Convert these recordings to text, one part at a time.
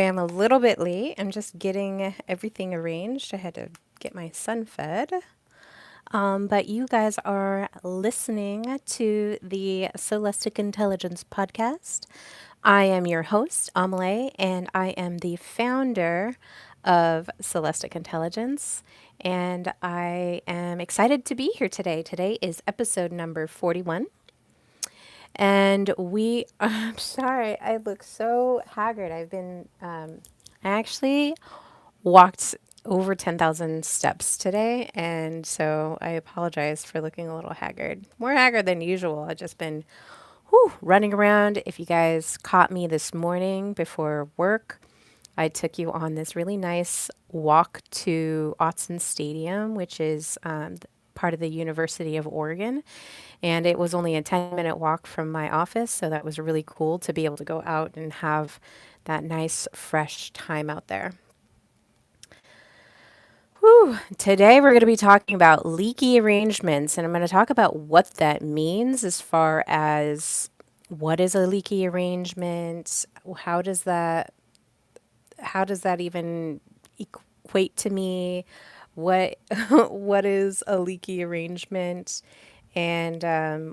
am a little bit late. I'm just getting everything arranged. I had to get my son fed. But you guys are listening to the Celestic Intelligence podcast. I am your host, Amelie, and I am the founder of Celestic Intelligence. And I am excited to be here today. Today is episode number 41. And I'm sorry, I look so haggard. I actually walked over 10,000 steps today. And so I apologize for looking a little haggard, more haggard than usual. I've just been running around. If you guys caught me this morning before work, I took you on this really nice walk to Autzen Stadium, which is part of the University of Oregon. And it was only a 10-minute walk from my office. So that was really cool to be able to go out and have that nice, fresh time out there. Whew. Today we're going to be talking about leaky arrangements, and I'm going to talk about what that means as far as what is a leaky arrangement, how does that how does that even equate to me? What what is a leaky arrangement? And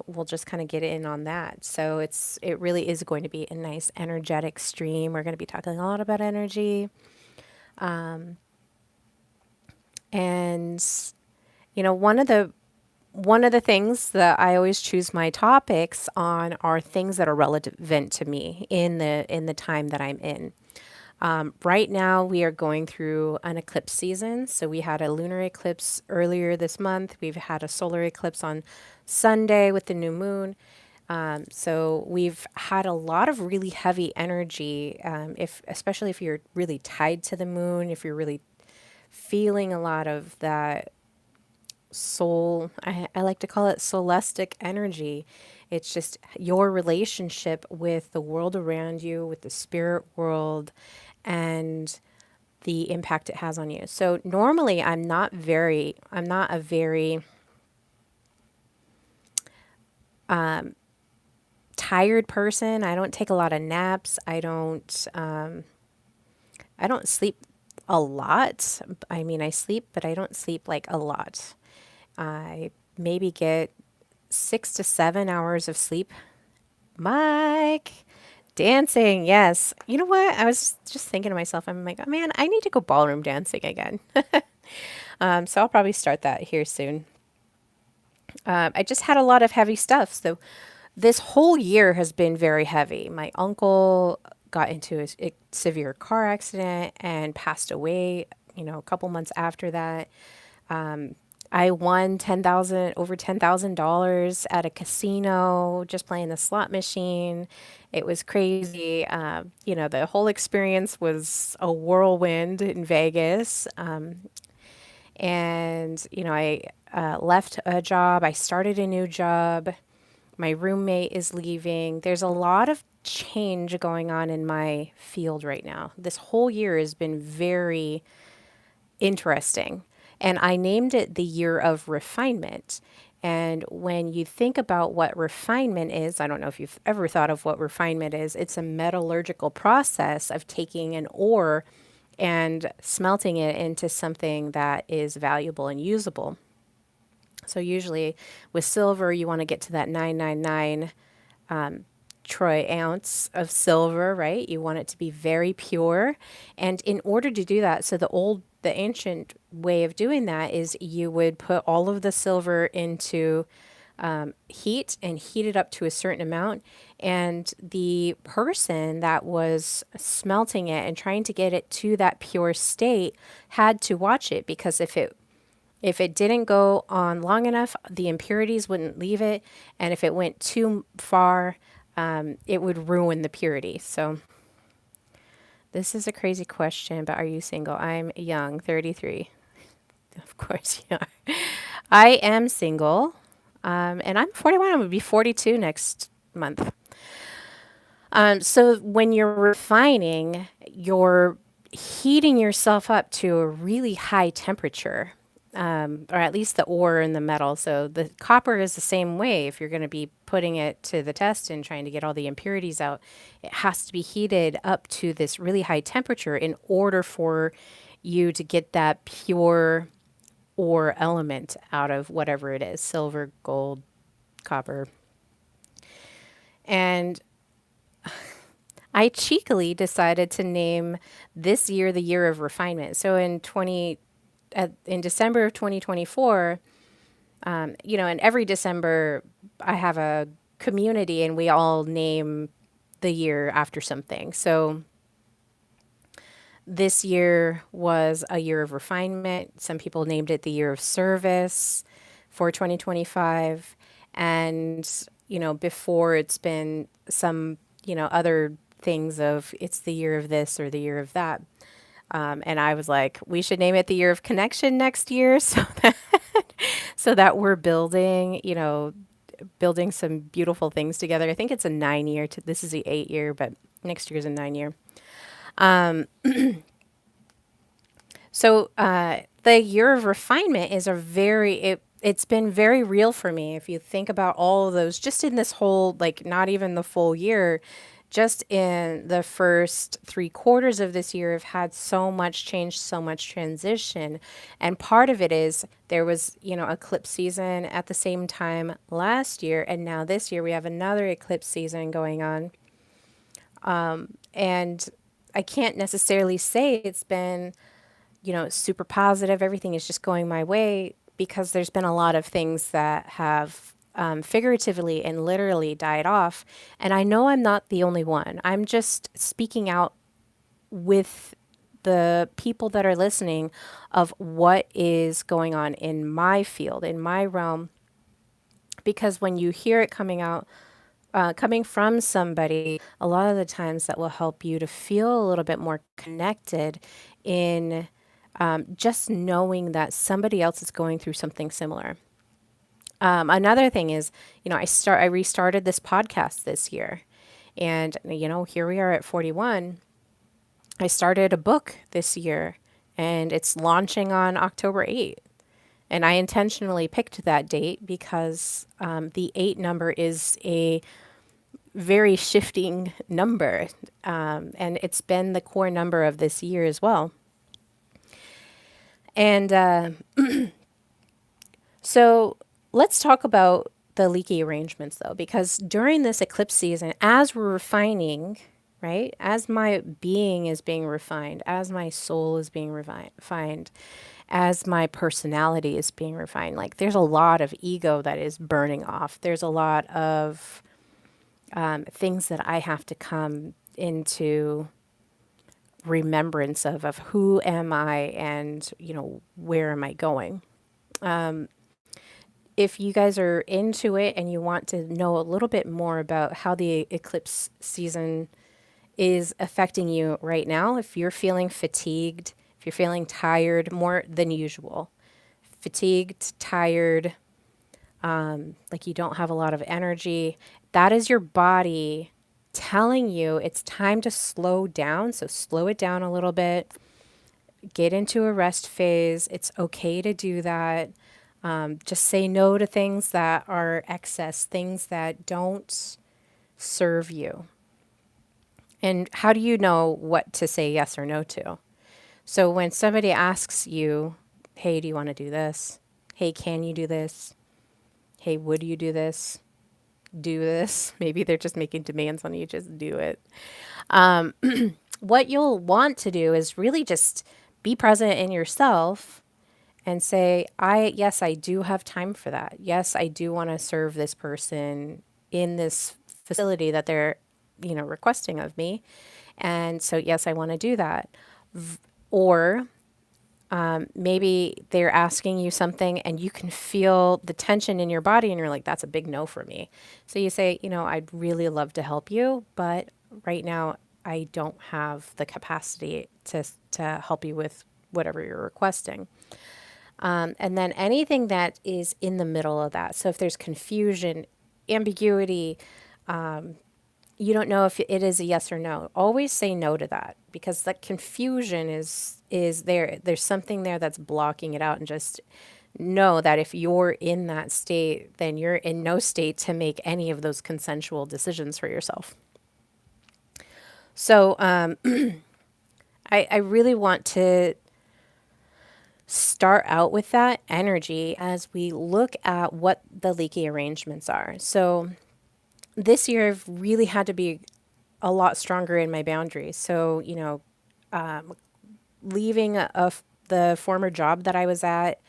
we'll just kind of get in on that. So it really is going to be a nice energetic stream. We're going to be talking a lot about energy, and one of the things that I always choose my topics on are things that are relevant to me in the time that I'm in. Right now, we are going through an eclipse season. So we had a lunar eclipse earlier this month. We've had a solar eclipse on Sunday with the new moon. So we've had a lot of really heavy energy. Especially if you're really tied to the moon, if you're really feeling a lot of that I like to call it solastic energy. It's just your relationship with the world around you, with the spirit world, and the impact it has on you. So normally I'm not a very tired person. I don't take a lot of naps. I don't sleep a lot. I mean, I sleep, but I don't sleep like a lot. I maybe get 6 to 7 hours of sleep. Mike, dancing, yes. You know what? I was just thinking to myself, I'm like, oh man, I need to go ballroom dancing again. So I'll probably start that here soon. I just had a lot of heavy stuff. So this whole year has been very heavy. My uncle got into a severe car accident and passed away, a couple months after that. I won over $10,000 at a casino just playing the slot machine. It was crazy. The whole experience was a whirlwind in Vegas. I left a job. I started a new job. My roommate is leaving. There's a lot of change going on in my field right now. This whole year has been very interesting. And I named it the year of refinement. And when you think about what refinement is, I don't know if you've ever thought of what refinement is. It's a metallurgical process of taking an ore and smelting it into something that is valuable and usable. So usually with silver, you want to get to that 999 troy ounce of silver, right? You want it to be very pure. And in order to do that, so the ancient way of doing that is you would put all of the silver into heat and heat it up to a certain amount. And the person that was smelting it and trying to get it to that pure state had to watch it, because if it didn't go on long enough, the impurities wouldn't leave it. And if it went too far, it would ruin the purity. So this is a crazy question, but are you single? I'm young, 33. Of course you are. I am single, and I'm 41. I'm going to be 42 next month. So when you're refining, you're heating yourself up to a really high temperature. or at least the ore in the metal. So the copper is the same way. If you're going to be putting it to the test and trying to get all the impurities out, it has to be heated up to this really high temperature in order for you to get that pure ore element out of whatever it is, silver, gold, copper. And I cheekily decided to name this year the year of refinement. So in December of 2024, and every December I have a community and we all name the year after something. So this year was a year of refinement. Some people named it the year of service for 2025. And, before it's been some, other things of it's the year of this or the year of that. And I was like, we should name it the year of connection next year so that we're building some beautiful things together. I think it's a 9 year. This is the 8 year, but next year is a 9 year. So the year of refinement is it's been very real for me. If you think about all of those, just in this whole, like not even the full year, just in the first 3 quarters of this year, have had so much change, so much transition. And part of it is there was, eclipse season at the same time last year. And now this year we have another eclipse season going on. And I can't necessarily say it's been super positive. Everything is just going my way because there's been a lot of things that have figuratively and literally died off. And I know I'm not the only one. I'm just speaking out with the people that are listening of what is going on in my field, in my realm. Because when you hear it coming from somebody, a lot of the times that will help you to feel a little bit more connected in just knowing that somebody else is going through something similar. Another thing is, I restarted this podcast this year, and here we are at 41. I started a book this year, and it's launching on October 8th. And I intentionally picked that date because the 8 number is a very shifting number, and it's been the core number of this year as well. And so let's talk about the leaky arrangements, though, because during this eclipse season, as we're refining, right, as my being is being refined, as my soul is being refined, as my personality is being refined, like there's a lot of ego that is burning off. There's a lot of things that I have to come into remembrance of who am I and, where am I going? If you guys are into it and you want to know a little bit more about how the eclipse season is affecting you right now, if you're feeling fatigued, if you're feeling tired more than usual, fatigued, tired, like you don't have a lot of energy, that is your body telling you it's time to slow down. So slow it down a little bit, get into a rest phase. It's okay to do that. Just say no to things that are excess, things that don't serve you. And how do you know what to say yes or no to? So when somebody asks you, hey, do you want to do this? Hey, can you do this? Hey, would you do this? Do this. Maybe they're just making demands on you. Just do it. What you'll want to do is really just be present in yourself and say, yes, I do have time for that. Yes, I do want to serve this person in this facility that they're, requesting of me. And so, yes, I want to do that. Or maybe they're asking you something and you can feel the tension in your body and you're like, that's a big no for me. So you say, I'd really love to help you, but right now I don't have the capacity to help you with whatever you're requesting. And then anything that is in the middle of that. So if there's confusion, ambiguity, you don't know if it is a yes or no, always say no to that, because that confusion is there. There's something there that's blocking it out, and just know that if you're in that state, then you're in no state to make any of those consensual decisions for yourself. So I really want to start out with that energy as we look at what the leaky arrangements are. So this year, I've really had to be a lot stronger in my boundaries. So, leaving the former job that I was at,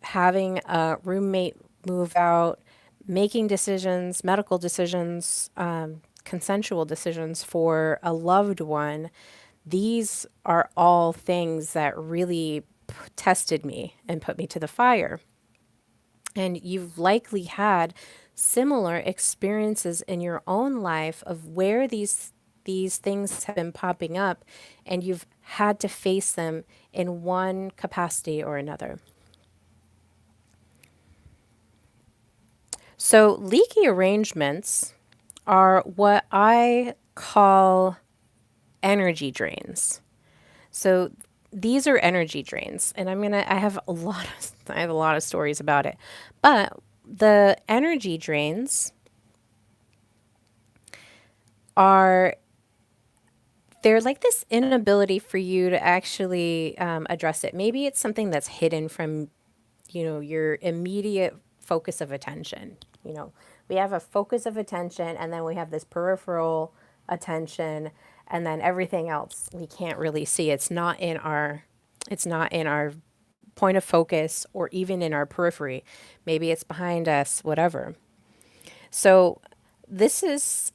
having a roommate move out, making decisions, medical decisions, consensual decisions for a loved one, these are all things that really tested me and put me to the fire. And you've likely had similar experiences in your own life of where these things have been popping up and you've had to face them in one capacity or another. So, leaky arrangements are what I call energy drains. So, these are energy drains, and I have I have a lot of stories about it. But the energy drains are they're like this inability for you to actually address it. Maybe it's something that's hidden from, your immediate focus of attention. You know, we have a focus of attention and then we have this peripheral attention and then everything else we can't really see. It's not in our point of focus or even in our periphery. Maybe it's behind us, whatever. So this is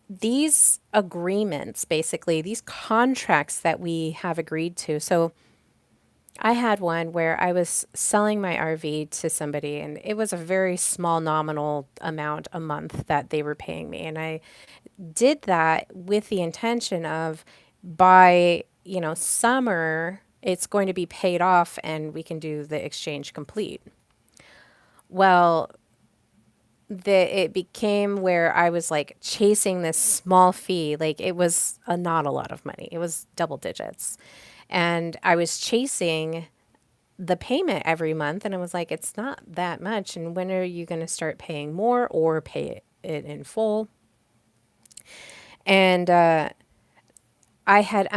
these agreements, basically, these contracts that we have agreed to. So I had one where I was selling my RV to somebody, and it was a very small nominal amount a month that they were paying me. And I did that with the intention of by, summer, it's going to be paid off and we can do the exchange complete. Well, it became where I was like chasing this small fee. Like it was not a lot of money. It was double digits. And I was chasing the payment every month and I was like, it's not that much. And when are you going to start paying more or pay it in full? And I had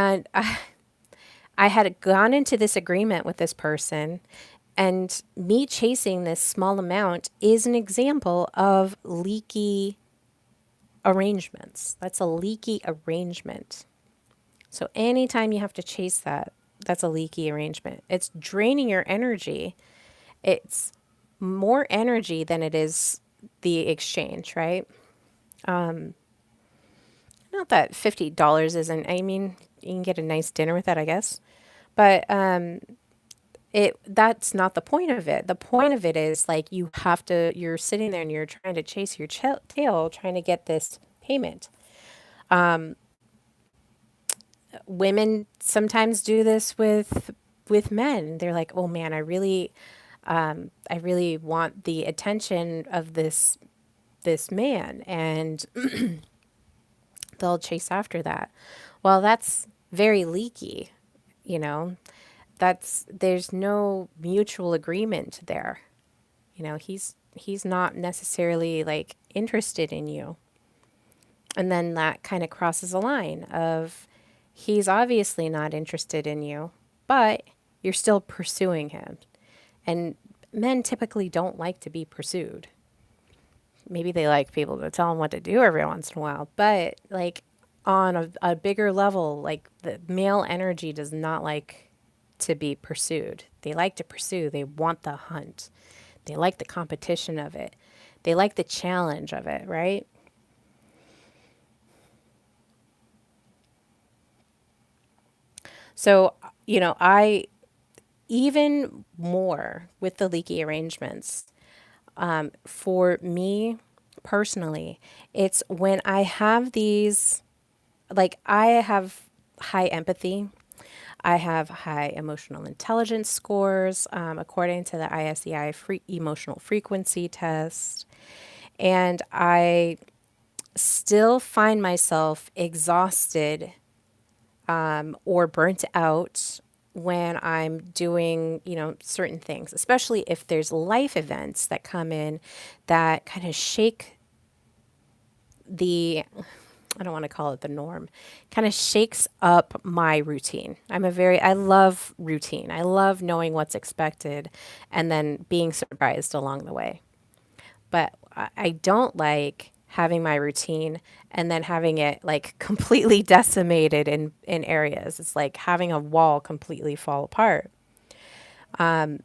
I had gone into this agreement with this person, and me chasing this small amount is an example of leaky arrangements. That's a leaky arrangement. So anytime you have to chase that, that's a leaky arrangement. It's draining your energy. It's more energy than it is the exchange, right? Not that $50 isn't, I mean, you can get a nice dinner with that, I guess. But that's not the point of it. The point of it is like you're sitting there and you're trying to chase your tail, trying to get this payment. Women sometimes do this with men. They're like, "Oh man, I really want the attention of this man," and they'll chase after that. Well, that's very leaky, you know. There's no mutual agreement there. He's not necessarily like interested in you. And then that kind of crosses a line of he's obviously not interested in you, but you're still pursuing him. And men typically don't like to be pursued. Maybe they like people to tell them what to do every once in a while, but like on a bigger level, like the male energy does not like to be pursued. They like to pursue, they want the hunt, they like the competition of it, they like the challenge of it, right? So, I even more with the leaky arrangements. For me personally, it's when I have these, like, I have high empathy. I have high emotional intelligence scores, according to the ISEI emotional frequency test. And I still find myself exhausted or burnt out when I'm doing, certain things, especially if there's life events that come in that kind of shake the, I don't want to call it the norm, kind of shakes up my routine. I love routine. I love knowing what's expected and then being surprised along the way. But I don't like having my routine and then having it like completely decimated in areas. It's like having a wall completely fall apart. So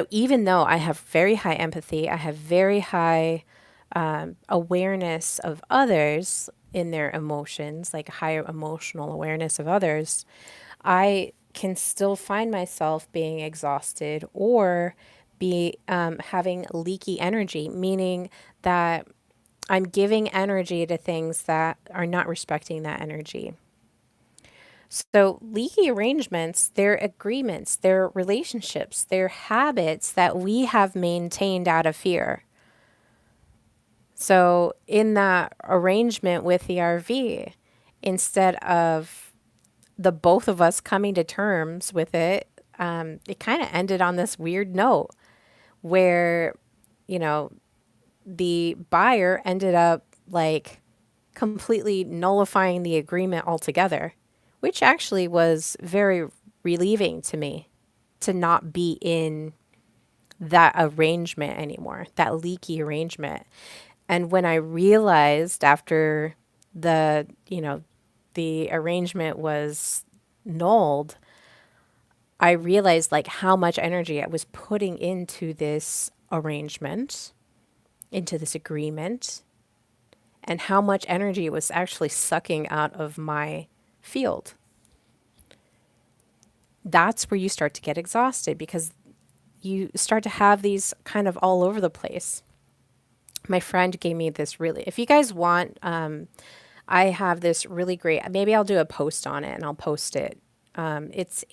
even though I have very high empathy, I have very high awareness of others in their emotions, like higher emotional awareness of others, I can still find myself being exhausted or be having leaky energy, meaning that I'm giving energy to things that are not respecting that energy. So, leaky arrangements, they're agreements, they're relationships, they're habits that we have maintained out of fear. So, in that arrangement with the RV, instead of the both of us coming to terms with it, it kind of ended on this weird note where, you know, the buyer ended up like completely nullifying the agreement altogether, which actually was very relieving to me to not be in that arrangement anymore, that leaky arrangement. And when I realized after the arrangement was nulled, I realized like how much energy I was putting into this arrangement, into this agreement, and how much energy it was actually sucking out of my field. That's where you start to get exhausted because you start to have these kind of all over the place. My friend gave me this really, if you guys want, I have this really great, maybe I'll do a post on it and I'll post it. It's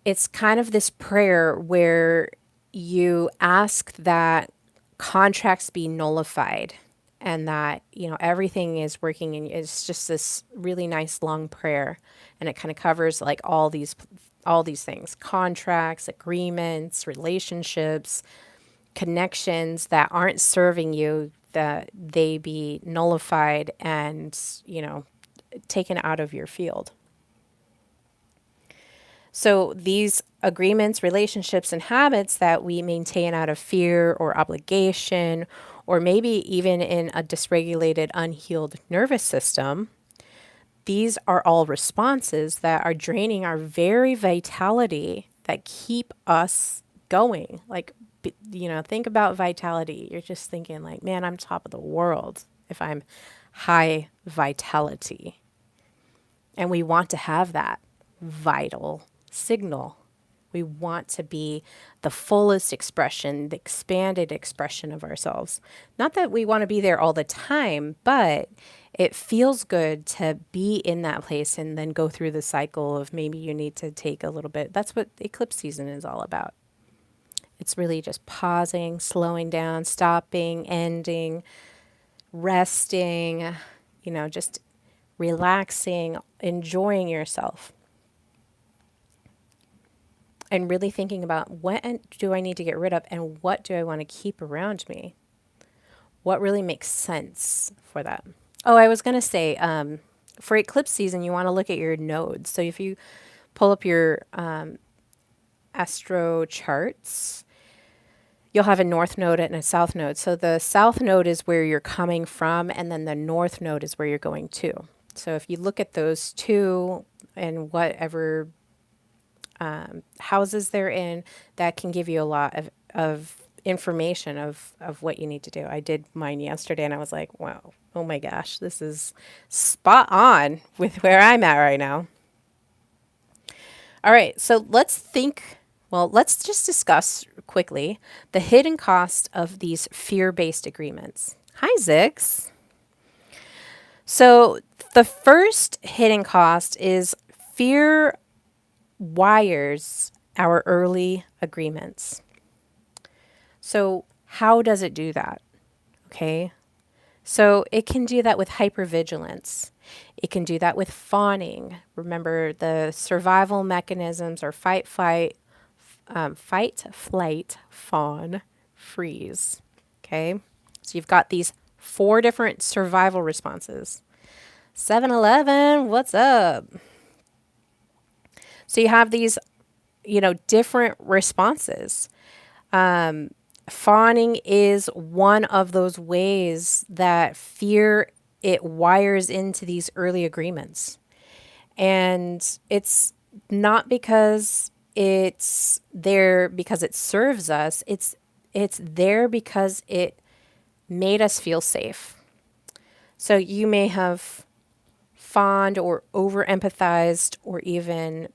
it's kind of this prayer where you ask that contracts be nullified and that everything is working, and it's just this really nice long prayer, and it kind of covers like all these things: contracts, agreements, relationships, connections that aren't serving you, that they be nullified and taken out of your field. So these agreements, relationships, and habits that we maintain out of fear or obligation, or maybe even in a dysregulated, unhealed nervous system, these are all responses that are draining our very vitality that keep us going. Like, think about vitality. You're just thinking like, man, I'm top of the world if I'm high vitality. And we want to have that vital signal. We want to be the fullest expression, the expanded expression of ourselves. Not that we want to be there all the time, but it feels good to be in that place and then go through the cycle of maybe you need to take a little bit. That's what eclipse season is all about. It's really just pausing, slowing down, stopping, ending, resting, just relaxing, enjoying yourself, and really thinking about what do I need to get rid of and what do I want to keep around me? What really makes sense for that? Oh, I was going to say, for eclipse season, you want to look at your nodes. So if you pull up your astro charts, you'll have a north node and a south node. So the south node is where you're coming from, and then the north node is where you're going to. So if you look at those two and whatever houses they're in, that can give you a lot of information of what you need to do. I did mine yesterday and I was like, wow, oh my gosh, this is spot on with where I'm at right now. All right, so let's just discuss quickly the hidden cost of these fear-based agreements. Hi, Zix. So the first hidden cost is fear wires our early agreements. So how does it do that? Okay. So it can do that with hypervigilance. It can do that with fawning. Remember, the survival mechanisms are fight, flight, fawn, freeze. Okay? So you've got these four different survival responses. 7-Eleven, what's up? So you have these, different responses. Fawning is one of those ways that fear it wires into these early agreements. And it's not because it's there because it serves us. It's there because it made us feel safe. So you may have fawned or over empathized or even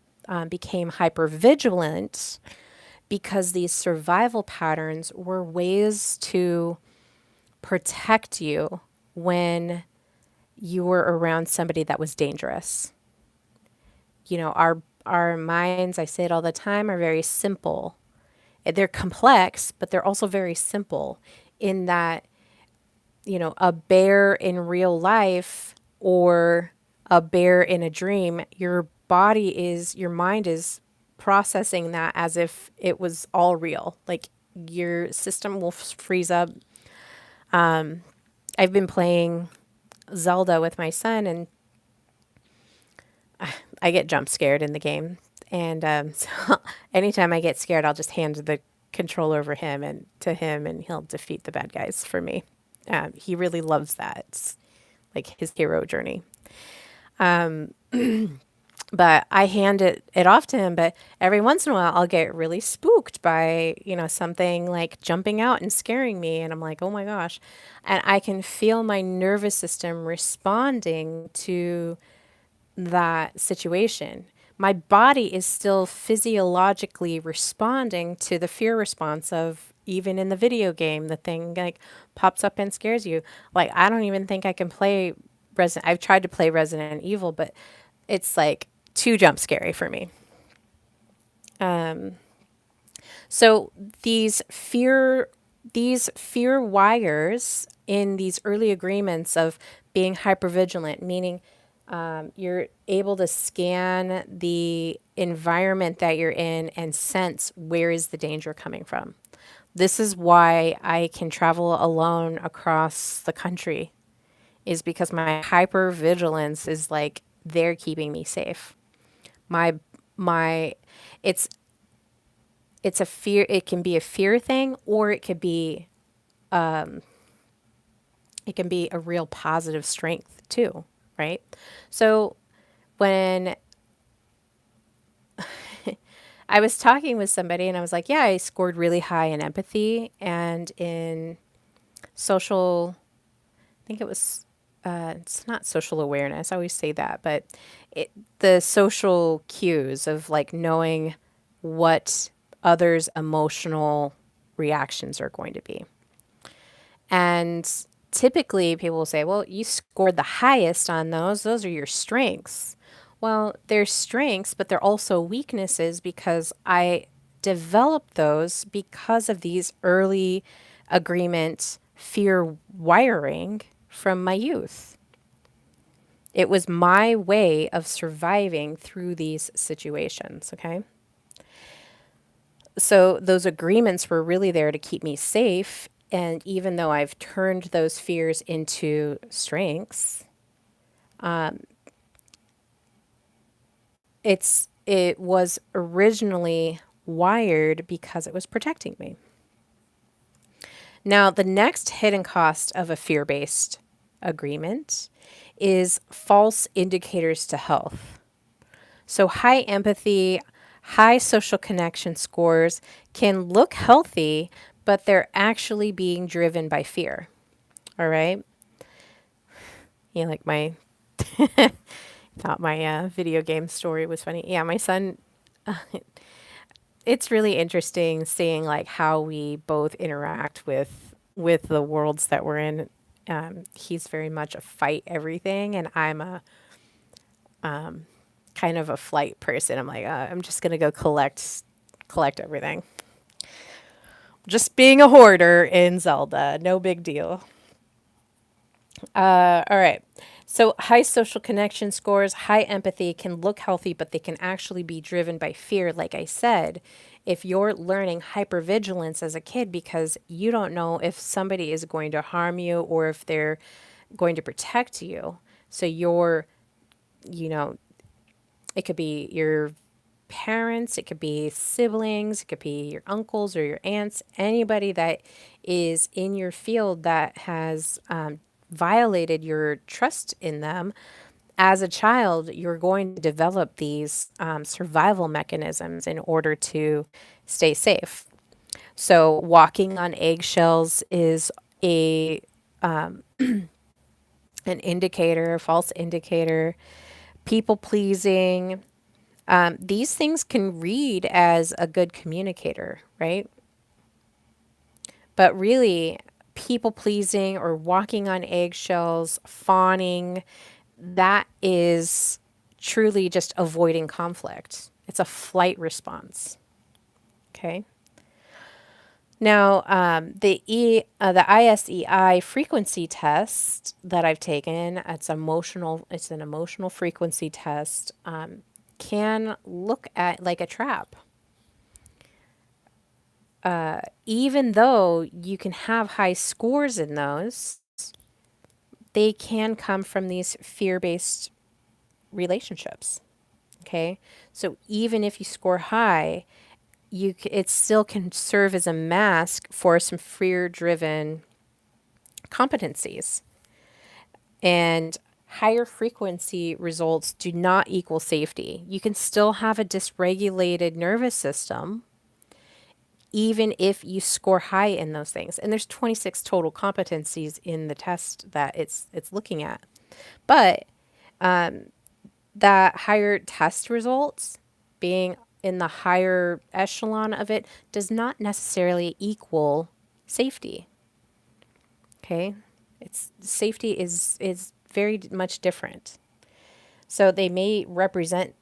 became hyper vigilant because these survival patterns were ways to protect you when you were around somebody that was dangerous. Our minds, I say it all the time, are very simple. They're complex, but they're also very simple in that, a bear in real life or a bear in a dream, your mind is processing that as if it was all real. Like your system will freeze up. I've been playing Zelda with my son, and I get jump scared in the game. And so anytime I get scared, I'll just hand the control over him and to him, and he'll defeat the bad guys for me. He really loves that. It's like his hero journey. But I hand it off to him. But every once in a while, I'll get really spooked by, something like jumping out and scaring me. And I'm like, oh my gosh. And I can feel my nervous system responding to that situation. My body is still physiologically responding to the fear response of even in the video game, the thing like pops up and scares you. Like I don't even think I can play Resident. I've tried to play Resident Evil, but it's like too jump scary for me. So these fear wires in these early agreements of being hypervigilant, meaning you're able to scan the environment that you're in and sense where is the danger coming from. This is why I can travel alone across the country, is because my hypervigilance is like they're keeping me safe. My my it's it's a fear, it can be a fear thing, or it can be a real positive strength too, right? So when I was talking with somebody and I was like, yeah, I scored really high in empathy and in social, I think it was, it's not social awareness. I always say that, but the social cues of like knowing what others' emotional reactions are going to be. And typically people will say, well, you scored the highest on those. Those are your strengths. Well, they're strengths, but they're also weaknesses because I developed those because of these early agreement fear wiring from my youth. It was my way of surviving through these situations, okay? So those agreements were really there to keep me safe. And even though I've turned those fears into strengths, it was originally wired because it was protecting me. Now, the next hidden cost of a fear-based agreement is false indicators to health. So high empathy, high social connection scores can look healthy, but they're actually being driven by fear. All right. Like my thought my video game story was funny. Yeah, my son. It's really interesting seeing like how we both interact with the worlds that we're in. He's very much a fight everything, and I'm a kind of a flight person. I'm like, I'm just gonna go collect everything. Just being a hoarder in Zelda, no big deal. All right. So, high social connection scores, high empathy can look healthy, but they can actually be driven by fear. Like I said, if you're learning hypervigilance as a kid because you don't know if somebody is going to harm you or if they're going to protect you. So, you know, it could be your parents, it could be siblings, it could be your uncles or your aunts, anybody that is in your field that has violated your trust in them. As a child, you're going to develop these survival mechanisms in order to stay safe. So, walking on eggshells is a an indicator, a false indicator. People pleasing, these things can read as a good communicator, right? But really, people pleasing or walking on eggshells, fawning, that is truly just avoiding conflict. It's a flight response. Okay. Now, the ISEI frequency test that I've taken, it's an emotional frequency test, can look at like a trap. Even though you can have high scores in those, they can come from these fear based relationships. Okay. So even if you score high, it still can serve as a mask for some fear driven competencies. And higher frequency results do not equal safety. You can still have a dysregulated nervous system even if you score high in those things. And there's 26 total competencies in the test that it's looking at. But that higher test results being in the higher echelon of it does not necessarily equal safety. Okay? It's safety is very much different. So they may represent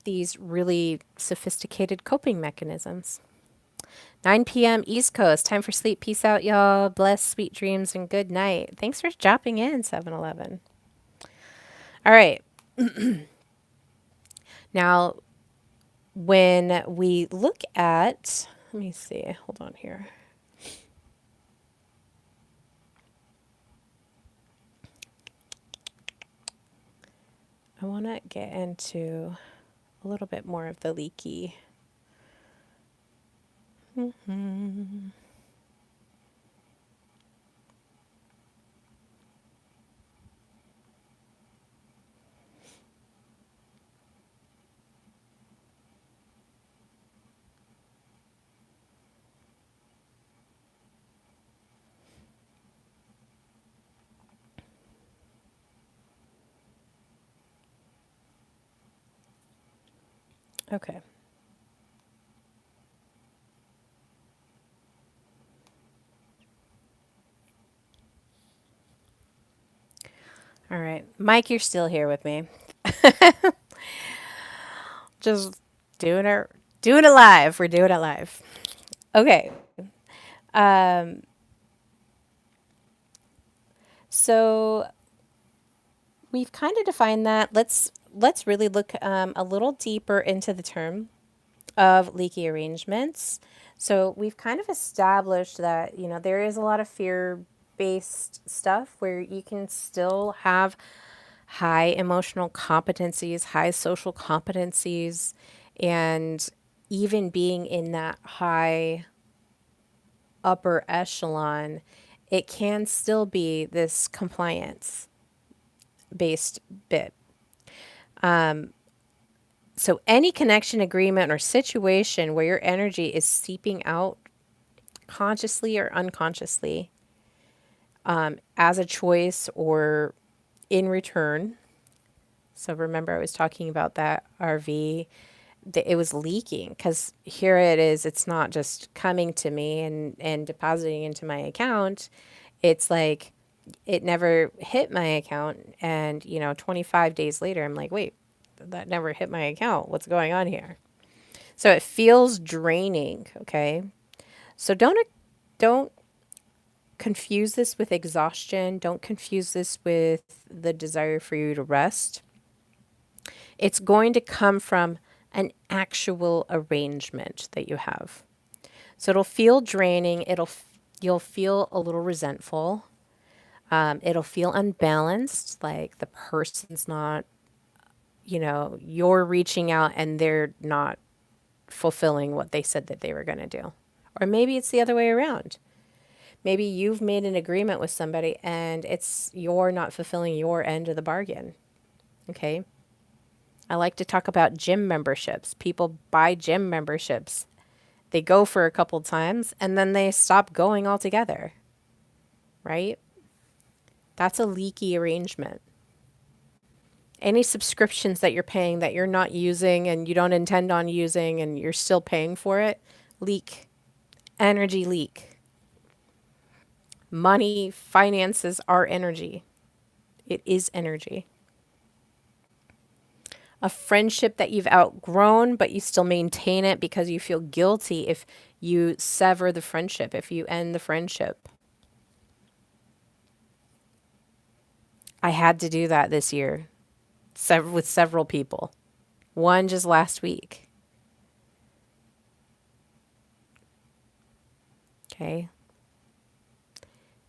these really sophisticated coping mechanisms. 9 p.m. East Coast. Time for sleep. Peace out, y'all. Bless, sweet dreams, and good night. Thanks for dropping in, 7-Eleven. All right. Now, when we look at, let me see, hold on here. I want to get into a little bit more of the leaky. Okay. All right. Mike, you're still here with me. Just doing it live. We're doing it live. Okay. So we've kind of defined that. Let's really look a little deeper into the term of leaky arrangements. So we've kind of established that, there is a lot of fear-based stuff where you can still have high emotional competencies, high social competencies, and even being in that high upper echelon, it can still be this compliance based bit. So, any connection, agreement, or situation where your energy is seeping out consciously or unconsciously as a choice or in return. So, remember, I was talking about that RV, that it was leaking because here it is, it's not just coming to me and depositing into my account. It's like it never hit my account. And, 25 days later, I'm like, wait, that never hit my account. What's going on here? So it feels draining. Okay. So don't confuse this with exhaustion. Don't confuse this with the desire for you to rest. It's going to come from an actual arrangement that you have. So it'll feel draining. You'll feel a little resentful. It'll feel unbalanced, like the person's not, you're reaching out and they're not fulfilling what they said that they were going to do. Or maybe it's the other way around. Maybe you've made an agreement with somebody and you're not fulfilling your end of the bargain. Okay. I like to talk about gym memberships. People buy gym memberships. They go for a couple times and then they stop going altogether. Right? That's a leaky arrangement. Any subscriptions that you're paying that you're not using and you don't intend on using and you're still paying for it, leak. Energy leak. Money, finances are energy. It is energy. A friendship that you've outgrown, but you still maintain it because you feel guilty if you sever the friendship, if you end the friendship. I had to do that this year with several people. One just last week. Okay.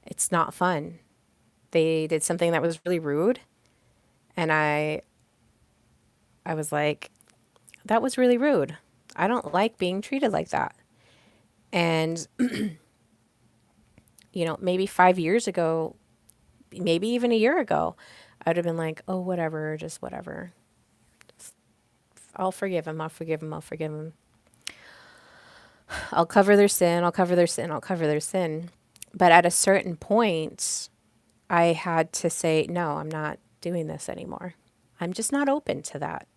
It's not fun. They did something that was really rude. And I was like, that was really rude. I don't like being treated like that. And, maybe 5 years ago, maybe even a year ago, I'd have been like, oh, whatever, just whatever. I'll forgive him. I'll forgive him. I'll forgive him. I'll cover their sin. I'll cover their sin. I'll cover their sin. But at a certain point, I had to say, no, I'm not doing this anymore. I'm just not open to that.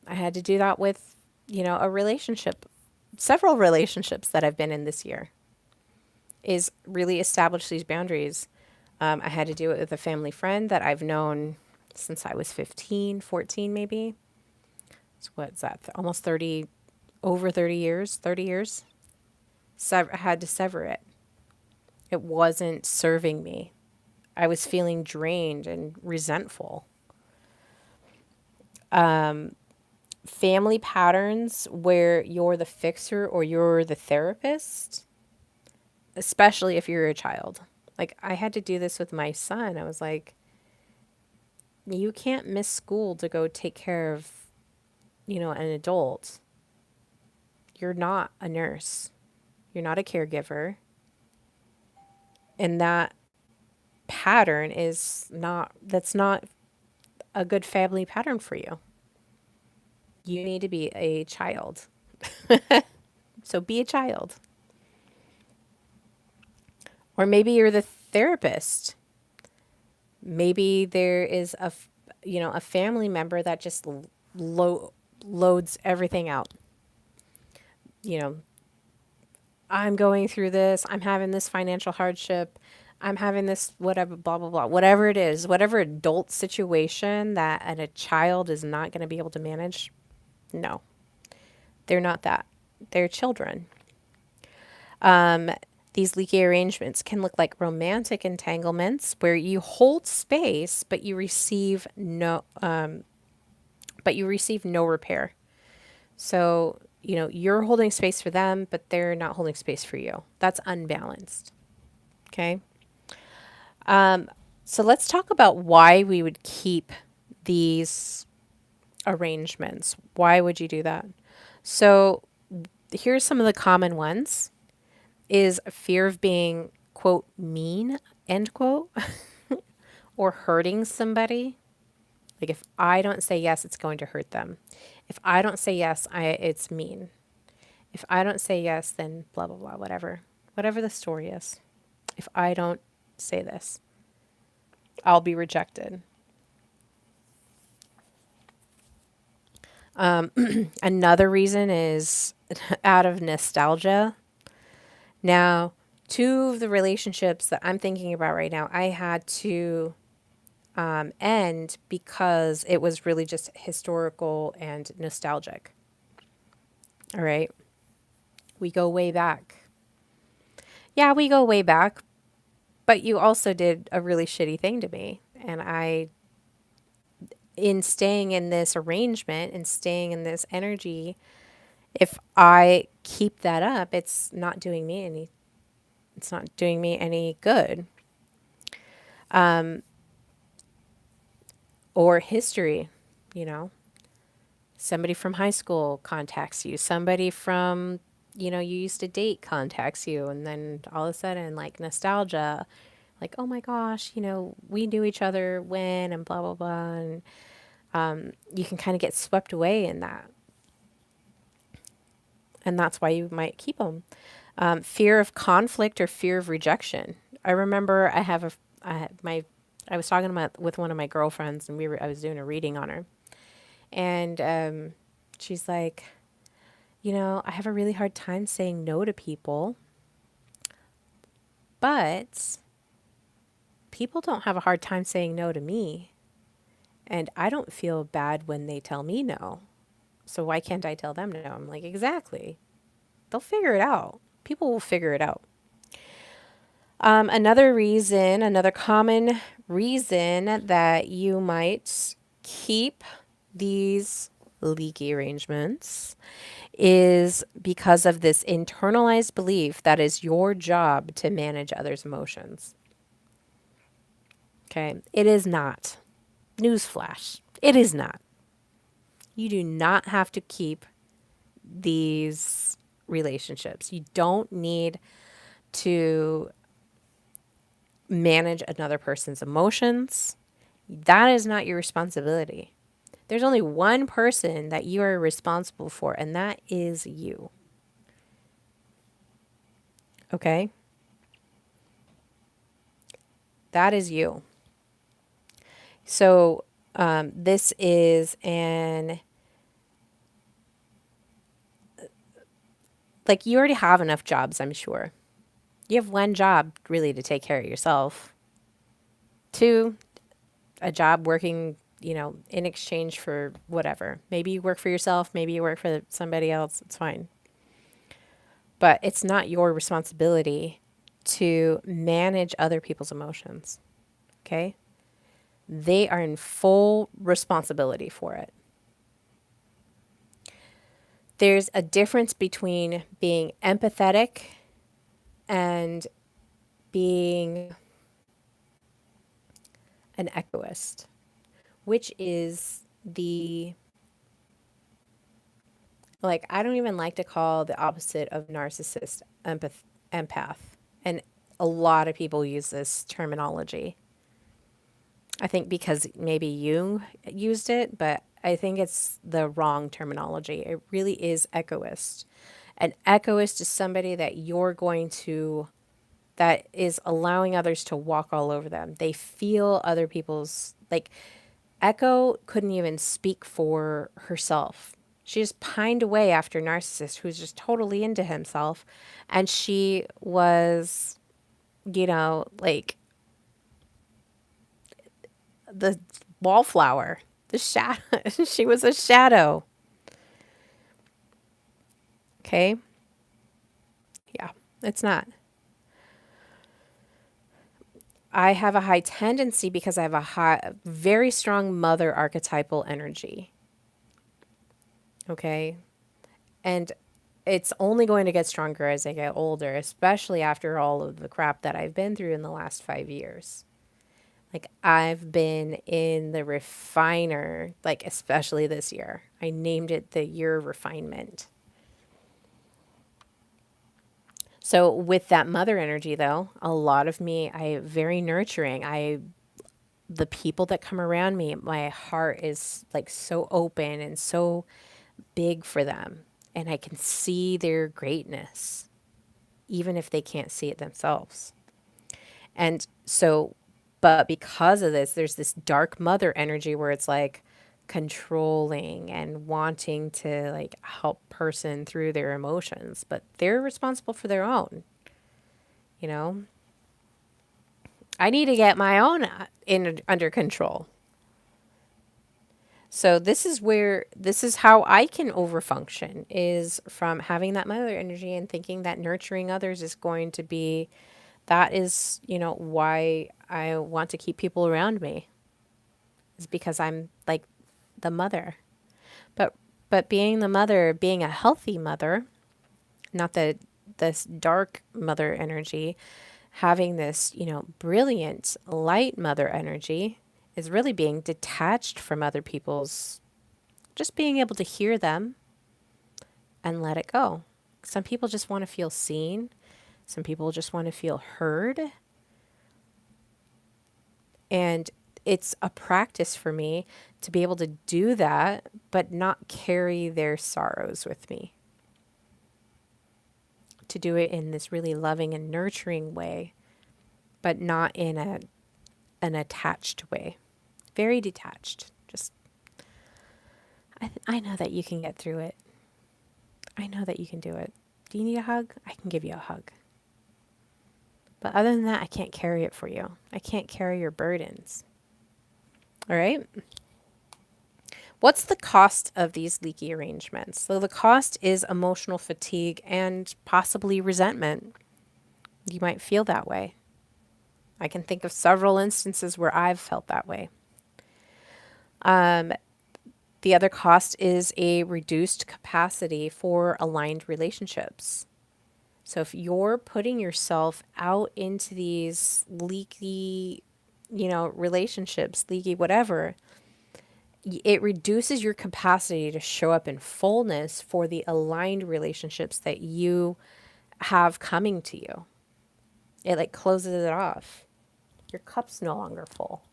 I had to do that with, a relationship, several relationships that I've been in this year, is really establish these boundaries. I had to do it with a family friend that I've known since I was 15, 14 maybe. So what's that? Almost 30, over 30 years, 30 years. I had to sever it. It wasn't serving me. I was feeling drained and resentful. Family patterns where you're the fixer or you're the therapist, especially if you're a child. Like, I had to do this with my son. I was like, you can't miss school to go take care of, an adult. You're not a nurse. You're not a caregiver. And that pattern that's not a good family pattern for you. You need to be a child. So be a child. Or maybe you're the therapist. Maybe there is a family member that just loads everything out. I'm going through this. I'm having this financial hardship. I'm having this whatever, blah, blah, blah. Whatever it is, whatever adult situation that a child is not going to be able to manage. No, they're not that. They're children. These leaky arrangements can look like romantic entanglements where you hold space, but you receive no repair. So, you're holding space for them, but they're not holding space for you. That's unbalanced. Okay. So let's talk about why we would keep these arrangements. Why would you do that? So here's some of the common ones is fear of being, quote, mean, end quote, or hurting somebody. Like if I don't say yes, it's going to hurt them. If I don't say yes, it's mean. If I don't say yes, then blah, blah, blah, whatever. Whatever the story is. If I don't say this, I'll be rejected. Another reason is out of nostalgia. Now, two of the relationships that I'm thinking about right now, I had to end because it was really just historical and nostalgic. All right. We go way back. Yeah, we go way back, but you also did a really shitty thing to me. And in staying in this arrangement and staying in this energy, if I keep that up, it's not doing me any good. Or history, you know, somebody from high school contacts you, somebody from, you used to date contacts you, and then all of a sudden, like nostalgia, like, oh my gosh, we knew each other when, and blah, blah, blah. And you can kind of get swept away in that. And that's why you might keep them. Fear of conflict or fear of rejection. I remember I was talking about with one of my girlfriends, and I was doing a reading on her, and she's like, I have a really hard time saying no to people, but people don't have a hard time saying no to me, and I don't feel bad when they tell me no. So why can't I tell them no? I'm like, exactly. They'll figure it out. People will figure it out. Another common reason that you might keep these leaky arrangements is because of this internalized belief that is your job to manage others' emotions. Okay, it is not. Newsflash, it is not. You do not have to keep these relationships. You don't need to manage another person's emotions. That is not your responsibility. There's only one person that you are responsible for, and that is you. Okay? That is you. So, this is like, you already have enough jobs, I'm sure. You have one job really to take care of yourself. Two, a job working, in exchange for whatever. Maybe you work for yourself, maybe you work for somebody else, it's fine. But it's not your responsibility to manage other people's emotions. Okay? They are in full responsibility for it. There's a difference between being empathetic and being an egoist, which is I don't even like to call the opposite of narcissist empath. And a lot of people use this terminology. I think because maybe you used it, but I think it's the wrong terminology. It really is egoist. An egoist is somebody that is allowing others to walk all over them. They feel other people's, like, Echo couldn't even speak for herself. She just pined away after Narcissist, who's just totally into himself. And she was, like the wallflower, the shadow. She was a shadow. Okay. Yeah, it's not. I have a high tendency because I have very strong mother archetypal energy. Okay. And it's only going to get stronger as I get older, especially after all of the crap that I've been through in the last 5 years. Like, I've been in the refiner, like, especially this year. I named it the year of refinement. So, with that mother energy, though, a lot of me, very nurturing. The people that come around me, my heart is like so open and so big for them. And I can see their greatness, even if they can't see it themselves. And so, but because of this, there's this dark mother energy where it's like controlling and wanting to like help person through their emotions, but they're responsible for their own, you know? I need to get my own under control. So this is how I can overfunction is from having that mother energy and thinking that nurturing others is going to be that is, why I want to keep people around me is because I'm like the mother. But being the mother, being a healthy mother, not this dark mother energy, having this, brilliant light mother energy is really being detached from other people's, just being able to hear them and let it go. Some people just want to feel seen. Some people just want to feel heard. And it's a practice for me to be able to do that, but not carry their sorrows with me. To do it in this really loving and nurturing way, but not in an attached way. Very detached. Just, I know that you can get through it. I know that you can do it. Do you need a hug? I can give you a hug. But other than that, I can't carry it for you. I can't carry your burdens. All right? What's the cost of these leaky arrangements? So the cost is emotional fatigue and possibly resentment. You might feel that way. I can think of several instances where I've felt that way. The other cost is a reduced capacity for aligned relationships. So if you're putting yourself out into these leaky, relationships, leaky whatever, it reduces your capacity to show up in fullness for the aligned relationships that you have coming to you. It like closes it off. Your cup's no longer full.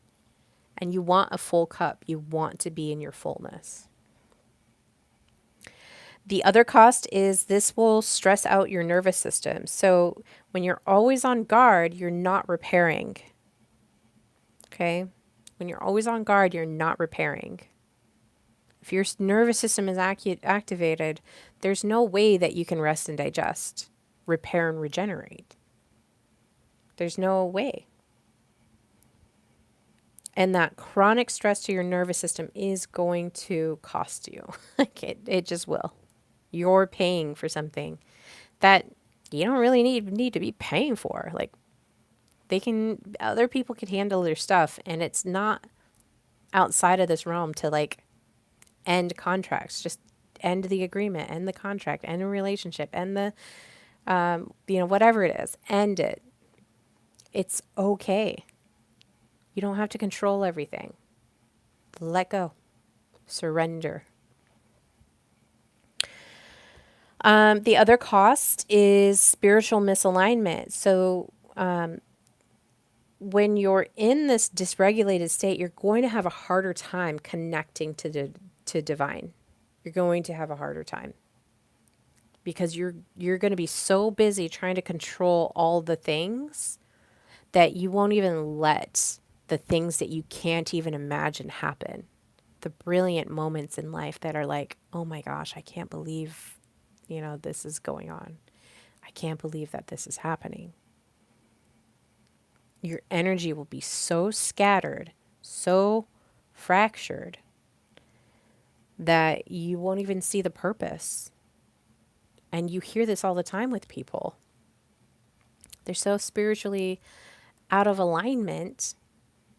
And you want a full cup. You want to be in your fullness. The other cost is this will stress out your nervous system. So when you're always on guard, you're not repairing. Okay? When you're always on guard, you're not repairing. If your nervous system is activated, there's no way that you can rest and digest, repair and regenerate. There's no way. And that chronic stress to your nervous system is going to cost you. Like it just will. You're paying for something that you don't really need to be paying for. Like other people can handle their stuff, and it's not outside of this realm to like end contracts. Just end the agreement, end the contract, end a relationship, end the whatever it is, end it. It's okay. You don't have to control everything. Let go. Surrender. The other cost is spiritual misalignment. So when you're in this dysregulated state, you're going to have a harder time connecting to divine. You're going to have a harder time because you're going to be so busy trying to control all the things that you won't even let the things that you can't even imagine happen. The brilliant moments in life that are like, oh my gosh, I can't believe, this is going on. I can't believe that this is happening. Your energy will be so scattered, so fractured, that you won't even see the purpose. And you hear this all the time with people. They're so spiritually out of alignment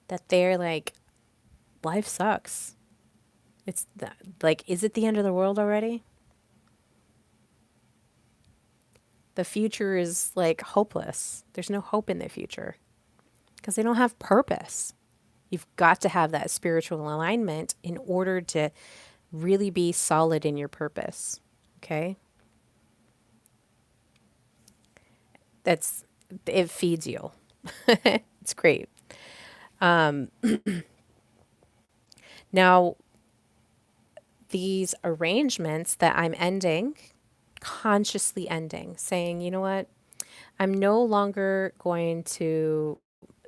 that they're like, life sucks. It's like, is it the end of the world already? The future is like hopeless. There's no hope in the future because they don't have purpose. You've got to have that spiritual alignment in order to really be solid in your purpose. Okay? It feeds you. It's great. Now, these arrangements that I'm ending, consciously ending, saying, you know what? I'm no longer going to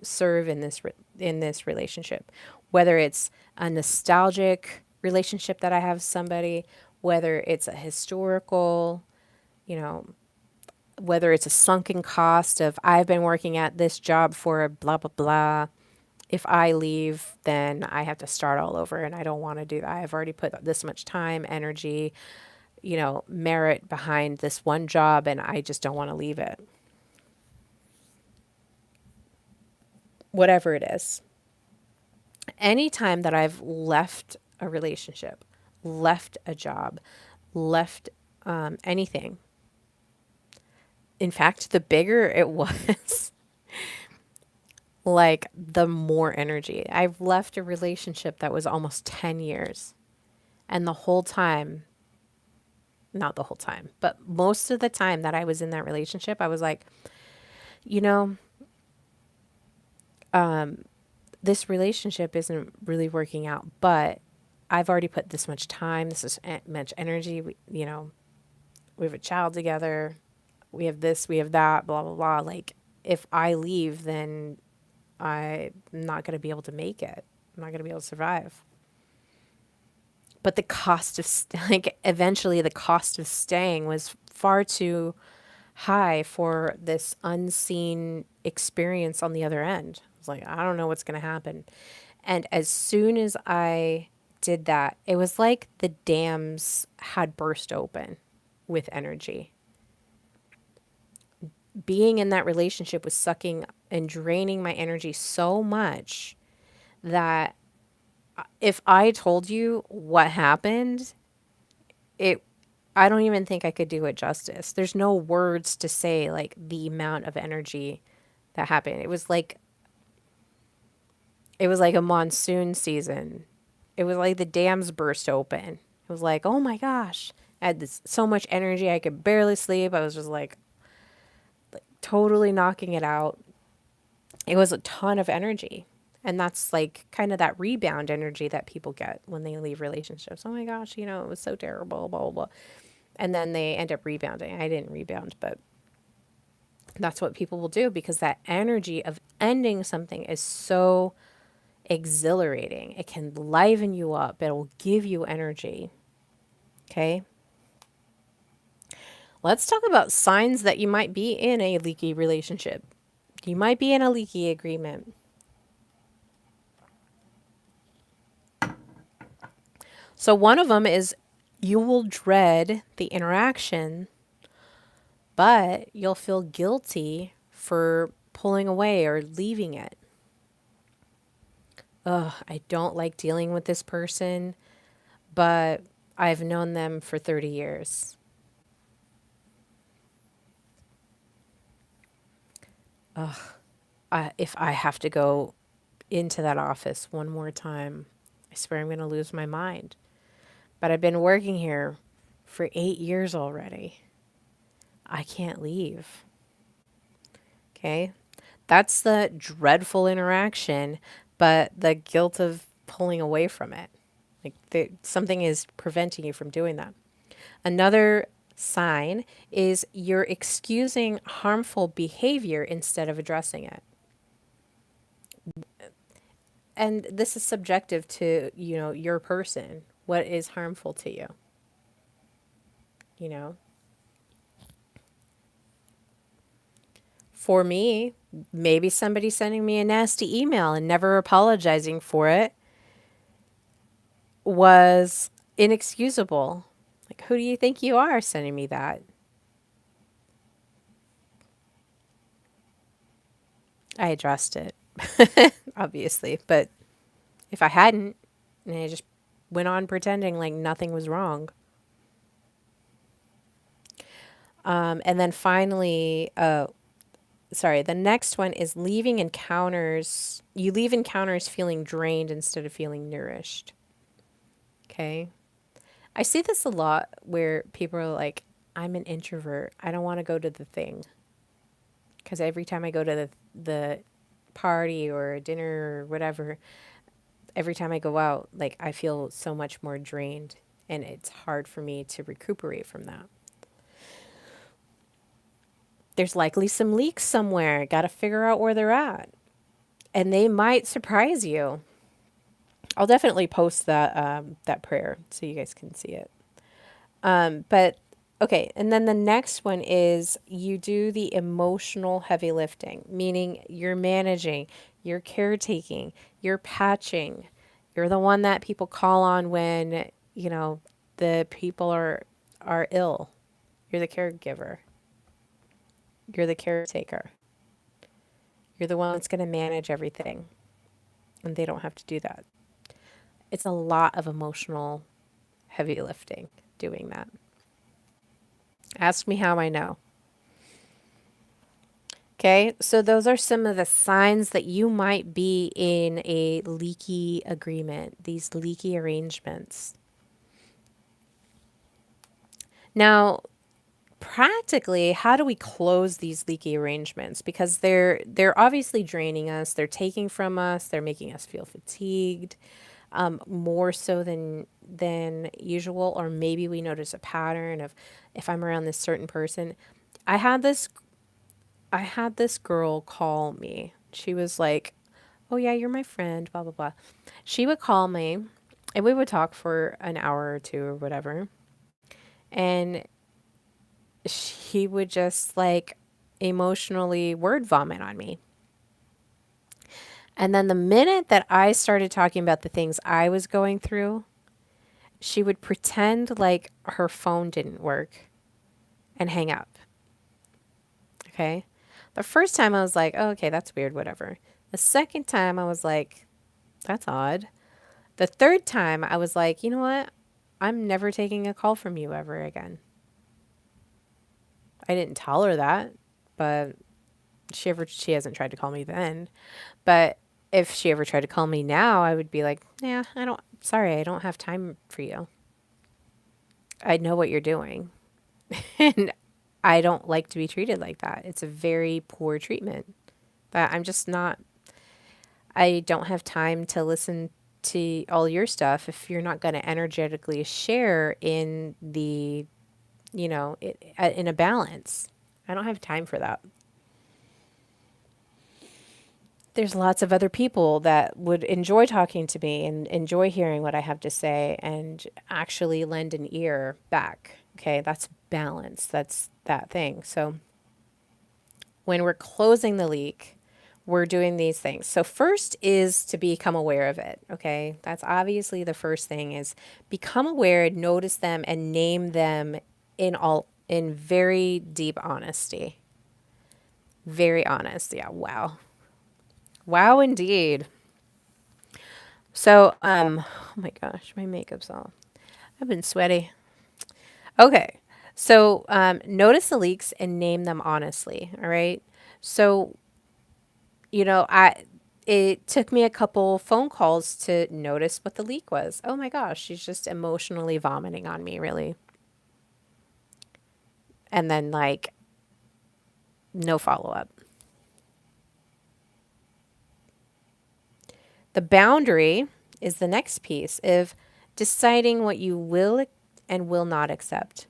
serve in this relationship, whether it's a nostalgic relationship that I have with somebody, whether it's a historical, you know, whether it's a sunken cost of I've been working at this job for blah blah blah, if I leave, then I have to start all over, and I don't want to do that. I've already put this much time, energy, merit behind this one job, and I just don't want to leave it. Whatever it is. Anytime that I've left a relationship, left a job, left anything, in fact, the bigger it was, like the more energy. I've left a relationship that was almost 10 years. And the whole time, not the whole time, but most of the time that I was in that relationship, I was like, you know, this relationship isn't really working out, but I've already put this much time, this is much energy. We have a child together, we have this, we have that, blah, blah, blah. Like, if I leave, then I'm not going to be able to make it. I'm not going to be able to survive. But the cost of, like, eventually the cost of staying was far too high for this unseen experience on the other end. I was like, I don't know what's going to happen. And as soon as I did that, it was like the dams had burst open with energy. Being in that relationship was sucking and draining my energy so much that if I told you what happened, it I don't even think I could do it justice. There's no words to say like the amount of energy that happened. It was like a monsoon season. It was like the dams burst open. It was like, "Oh my gosh." I had so much energy I could barely sleep. I was just like totally knocking it out. It was a ton of energy. And that's like kind of that rebound energy that people get when they leave relationships. Oh my gosh, it was so terrible, blah, blah, blah. And then they end up rebounding. I didn't rebound, but that's what people will do because that energy of ending something is so exhilarating. It can liven you up, it will give you energy. Okay. Let's talk about signs that you might be in a leaky relationship. You might be in a leaky agreement. So, one of them is you will dread the interaction, but you'll feel guilty for pulling away or leaving it. Ugh, I don't like dealing with this person, but I've known them for 30 years. If I have to go into that office one more time, I swear I'm going to lose my mind. But I've been working here for 8 years already. I can't leave. Okay? That's the dreadful interaction, but the guilt of pulling away from it. Like something is preventing you from doing that. Another sign is you're excusing harmful behavior instead of addressing it. And this is subjective to, your person. What is harmful to you? You know, for me, maybe somebody sending me a nasty email and never apologizing for it was inexcusable. Like, who do you think you are sending me that? I addressed it, obviously, but if I hadn't, and I just went on pretending like nothing was wrong. And then finally, the next one is leaving encounters. You leave encounters feeling drained instead of feeling nourished. Okay. I see this a lot where people are like, I'm an introvert. I don't want to go to the thing. Because every time I go to the party or dinner or whatever, every time I go out, like I feel so much more drained and it's hard for me to recuperate from that. There's likely some leaks somewhere. Got to figure out where they're at. And they might surprise you. I'll definitely post that prayer so you guys can see it. But okay, and then the next one is you do the emotional heavy lifting, meaning you're managing, You're caretaking, you're patching. You're the one that people call on when, the people are ill. You're the caregiver. You're the caretaker. You're the one that's going to manage everything, and they don't have to do that. It's a lot of emotional heavy lifting doing that. Ask me how I know. Okay, so those are some of the signs that you might be in a leaky agreement, these leaky arrangements. Now, practically, how do we close these leaky arrangements? Because they're obviously draining us, they're taking from us, they're making us feel fatigued, more so than usual, or maybe we notice a pattern of if I'm around this certain person. I had this I had this girl call me. She was like, "Oh yeah, you're my friend, blah blah blah." She would call me and we would talk for an hour or two or whatever. And she would just like emotionally word vomit on me. And then the minute that I started talking about the things I was going through, she would pretend like her phone didn't work and hang up. Okay. The first time I was like, oh, okay, that's weird, whatever. The second time I was like, that's odd. The third time I was like, you know what? I'm never taking a call from you ever again. I didn't tell her that, but she hasn't tried to call me then. But if she ever tried to call me now, I would be like, yeah, sorry, I don't have time for you. I know what you're doing. And I don't like to be treated like that. It's a very poor treatment that I'm just not, I don't have time to listen to all your stuff if you're not going to energetically share in in a balance. I don't have time for that. There's lots of other people that would enjoy talking to me and enjoy hearing what I have to say and actually lend an ear back. Okay, that's balance. That's that thing. So when we're closing the leak, we're doing these things. So first is to become aware of it. Okay, that's obviously the first thing is become aware, notice them, and name them in very deep honesty. Very honest. Yeah. Wow. Wow, indeed. So, oh my gosh, my makeup's all. I've been sweaty. Okay. So, notice the leaks and name them honestly. All right. So, it took me a couple phone calls to notice what the leak was. Oh my gosh, she's just emotionally vomiting on me, really. And then, like, no follow up. The boundary is the next piece of deciding what you will and will not accept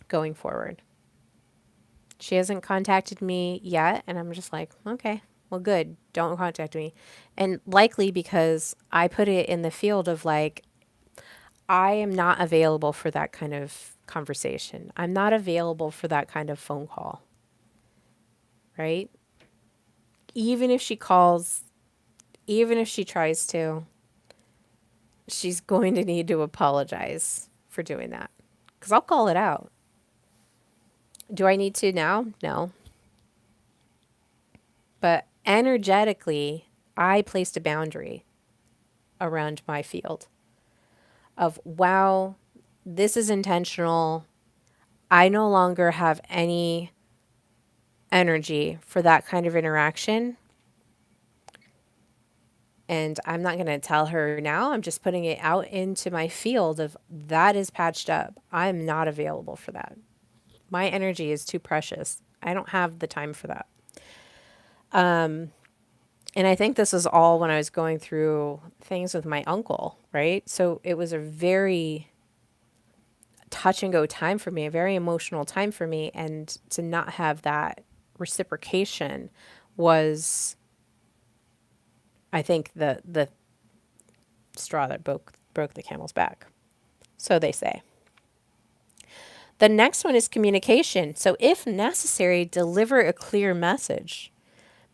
going forward. She hasn't contacted me yet, and I'm just like, okay, well, good. Don't contact me. And likely because I put it in the field of like, I am not available for that kind of conversation. I'm not available for that kind of phone call, right? Even if she calls, even if she tries to, she's going to need to apologize for doing that because I'll call it out. Do I need to now? No. But energetically, I placed a boundary around my field of, wow, this is intentional. I no longer have any energy for that kind of interaction. And I'm not going to tell her now. I'm just putting it out into my field of that is patched up. I'm not available for that. My energy is too precious. I don't have the time for that. And I think this was all when I was going through things with my uncle, right? So it was a very touch and go time for me, a very emotional time for me. And to not have that reciprocation was, I think, the straw that broke the camel's back. So they say. The next one is communication. So if necessary, deliver a clear message.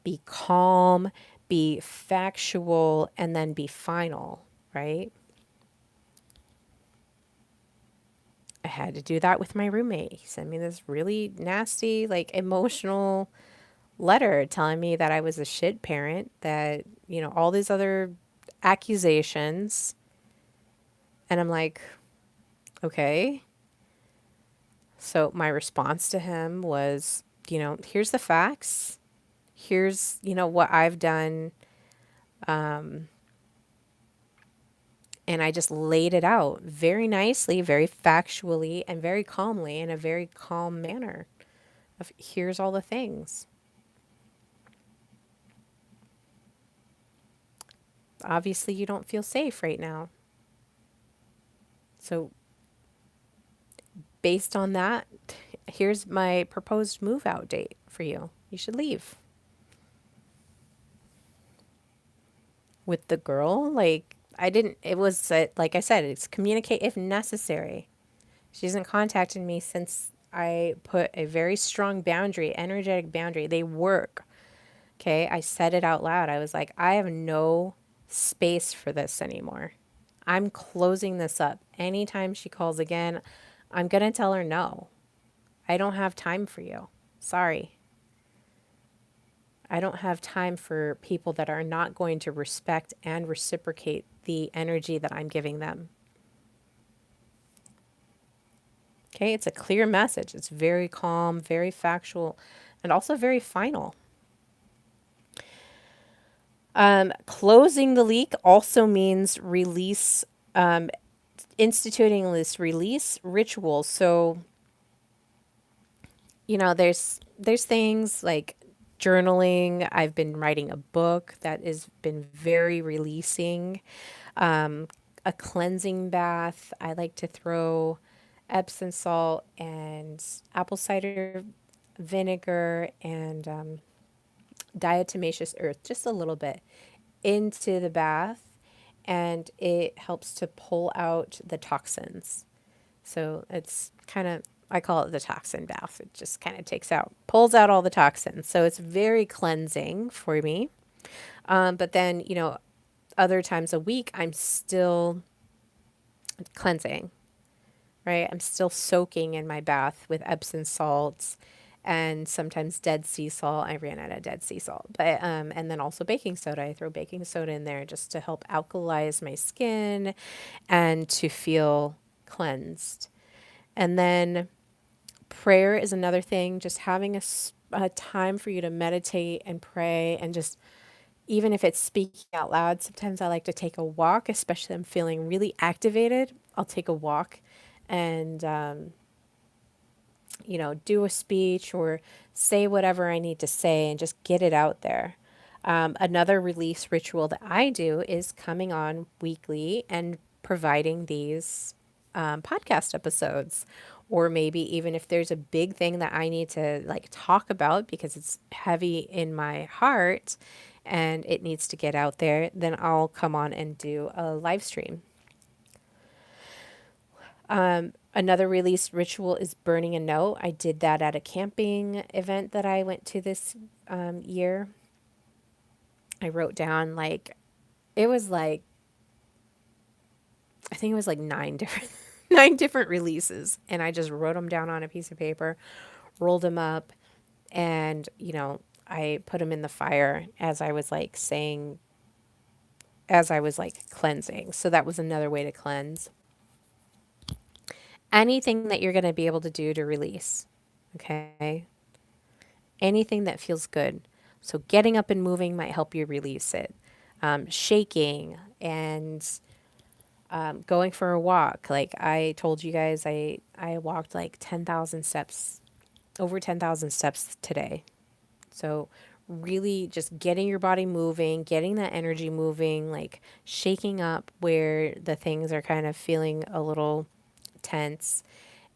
be calm, be factual, and then be final, right? I had to do that with my roommate. He sent me this really nasty, like emotional letter telling me that I was a shit parent, that, all these other accusations. And I'm like, okay. So my response to him was, here's the facts. Here's, what I've done. And I just laid it out very nicely, very factually, and very calmly in a very calm manner of here's all the things. Obviously, you don't feel safe right now. So, based on that, here's my proposed move out date for you. You should leave. With the girl, like, I didn't, it was, like I said, it's communicate if necessary. She hasn't contacted me since I put a very strong boundary, energetic boundary. They work. Okay. I said it out loud. I was like, I have no space for this anymore. I'm closing this up. Anytime she calls again, I'm going to tell her no. I don't have time for you. Sorry. I don't have time for people that are not going to respect and reciprocate the energy that I'm giving them. Okay, it's a clear message. It's very calm, very factual, and also very final. Closing the leak also means release, instituting this release ritual. So, there's things like journaling. I've been writing a book that has been very releasing. A cleansing bath. I like to throw Epsom salt and apple cider vinegar and diatomaceous earth, just a little bit, into the bath, and it helps to pull out the toxins. So it's kind of, I call it the toxin bath. It just kind of pulls out all the toxins. So it's very cleansing for me. But then, other times a week, I'm still cleansing, right? I'm still soaking in my bath with Epsom salts and sometimes Dead Sea salt. I ran out of Dead Sea salt, but and then also baking soda. I throw baking soda in there just to help alkalize my skin and to feel cleansed. And then prayer is another thing. Just having a time for you to meditate and pray, and just even if it's speaking out loud. Sometimes I like to take a walk, especially if I'm feeling really activated. I'll take a walk and do a speech or say whatever I need to say and just get it out there. Another release ritual that I do is coming on weekly and providing these podcast episodes. Or maybe even if there's a big thing that I need to like talk about because it's heavy in my heart and it needs to get out there, then I'll come on and do a live stream. Another release ritual is burning a note. I did that at a camping event that I went to this year. I wrote down it was like, I think it was like nine different, nine different releases. And I just wrote them down on a piece of paper, rolled them up, and, I put them in the fire as I was like saying, as I was like cleansing. So that was another way to cleanse. Anything that you're going to be able to do to release. Okay. Anything that feels good. So getting up and moving might help you release it. Shaking and going for a walk. Like I told you guys, I walked like 10,000 steps, over 10,000 steps today. So really just getting your body moving, getting that energy moving, like shaking up where the things are kind of feeling a little tense,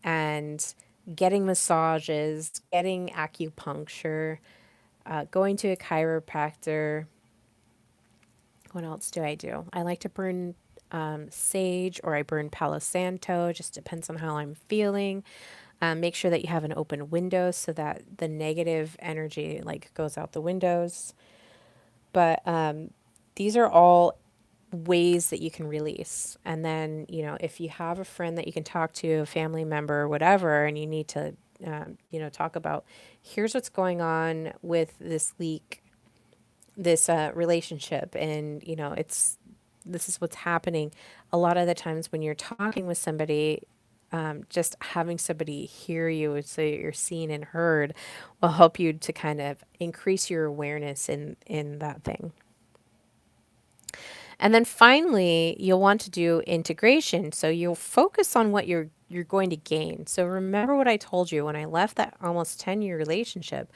and getting massages, getting acupuncture, going to a chiropractor. What else do I do? I like to burn sage, or I burn Palo Santo, just depends on how I'm feeling. Make sure that you have an open window so that the negative energy like goes out the windows. But these are all ways that you can release. And then, if you have a friend that you can talk to, a family member, or whatever, and you need to, talk about, here's what's going on with this leak, this relationship, and this is what's happening. A lot of the times when you're talking with somebody, just having somebody hear you so you're seen and heard will help you to kind of increase your awareness in that thing. And then finally, you'll want to do integration. So you'll focus on what you're going to gain. So remember what I told you when I left that almost 10-year relationship.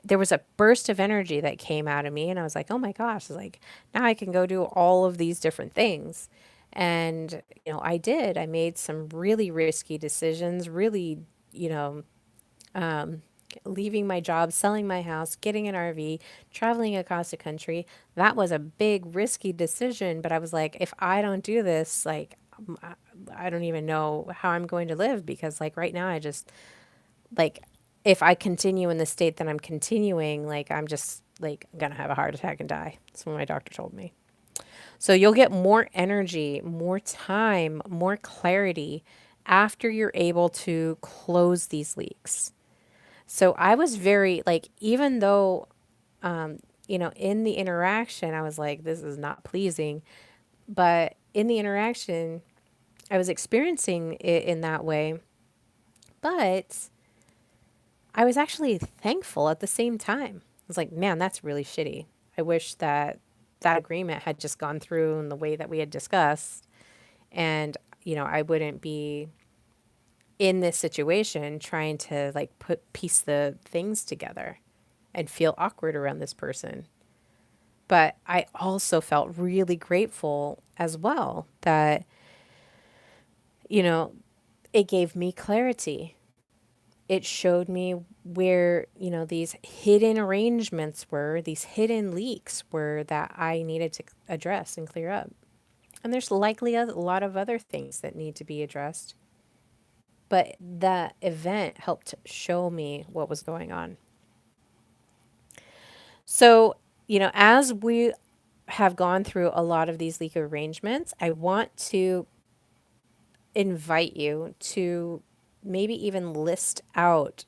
There was a burst of energy that came out of me and I was like, "Oh my gosh, it's like now I can go do all of these different things." And I did. I made some really risky decisions, really, you know, um, leaving my job, selling my house, getting an RV, traveling across the country. That was a big, risky decision. But I was like, if I don't do this, like, I don't even know how I'm going to live because, like, right now, I just, like, if I continue in the state that I'm continuing, like, I'm just, like, gonna have a heart attack and die. That's what my doctor told me. So you'll get more energy, more time, more clarity after you're able to close these leaks. So I was very like, even though, in the interaction, I was like, this is not pleasing. But in the interaction, I was experiencing it in that way. But I was actually thankful at the same time. I was like, man, that's really shitty. I wish that that agreement had just gone through in the way that we had discussed. And, I wouldn't be in this situation trying to like piece the things together and feel awkward around this person. But I also felt really grateful as well that, you know, it gave me clarity. It showed me where, these hidden arrangements were, these hidden leaks were that I needed to address and clear up. And there's likely a lot of other things that need to be addressed. But that event helped show me what was going on. So, as we have gone through a lot of these leak arrangements, I want to invite you to maybe even list out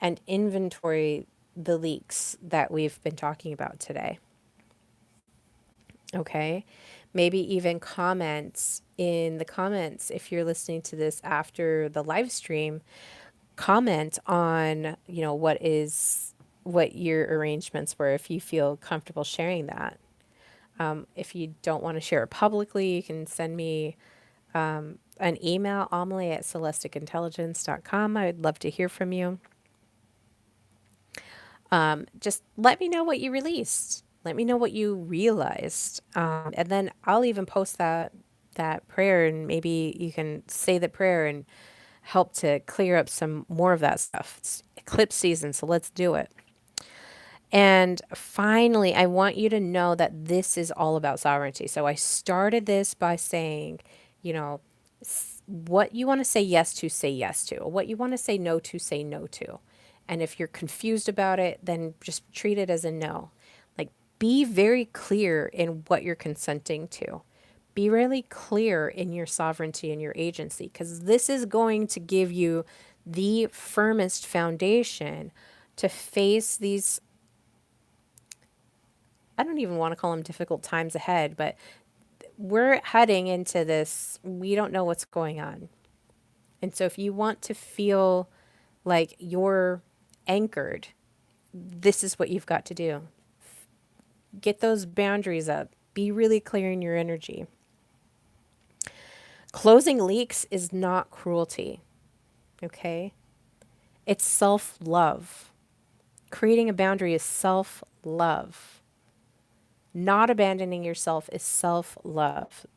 and inventory the leaks that we've been talking about today. Okay. Maybe even comments in the comments if you're listening to this after the live stream, comment on, what your arrangements were if you feel comfortable sharing that. If you don't want to share it publicly, you can send me an email, amelie@celesticintelligence.com. I would love to hear from you. Just let me know what you released. Let me know what you realized. And then I'll even post that prayer and maybe you can say the prayer and help to clear up some more of that stuff. It's eclipse season, so let's do it. And finally, I want you to know that this is all about sovereignty. So I started this by saying, you know, what you want to say yes to. What you want to say no to. And if you're confused about it, then just treat it as a no. Like, be very clear in what you're consenting to. Be really clear in your sovereignty and your agency, because this is going to give you the firmest foundation to face these, I don't even want to call them difficult times ahead, but we're heading into this, we don't know what's going on. And so if you want to feel like you're anchored, this is what you've got to do. Get those boundaries up. Be really clear in your energy. Closing leaks is not cruelty, okay? It's self-love. Creating a boundary is self-love. Not abandoning yourself is self-love.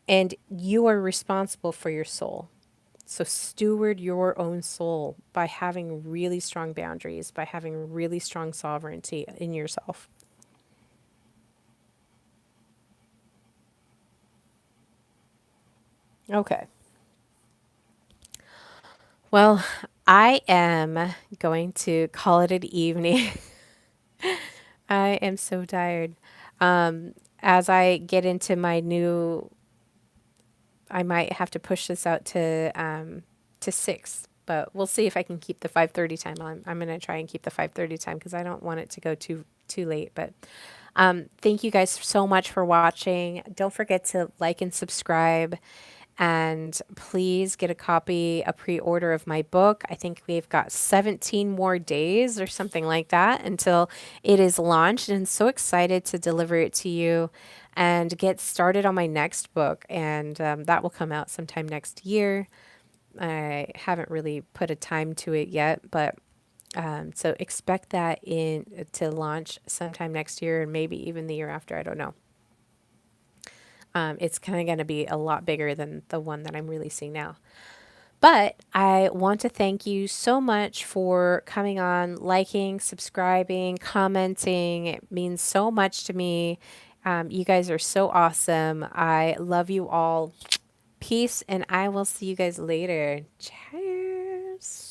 And you are responsible for your soul. So steward your own soul by having really strong boundaries, by having really strong sovereignty in yourself. Okay. Well, I am going to call it an evening. I am so tired. As I get into my new, I might have to push this out to 6, but we'll see if I can keep the 5:30 time. I'm going to try and keep the 5:30 time because I don't want it to go too late. But thank you guys so much for watching. Don't forget to like and subscribe. And please get a copy, a pre order of my book. I think we've got 17 more days or something like that until it is launched. And so excited to deliver it to you and get started on my next book. And that will come out sometime next year. I haven't really put a time to it yet, but so expect that in to launch sometime next year and maybe even the year after. I don't know. It's kind of going to be a lot bigger than the one that I'm releasing now. But I want to thank you so much for coming on, liking, subscribing, commenting. It means so much to me. You guys are so awesome. I love you all. Peace, and I will see you guys later. Cheers.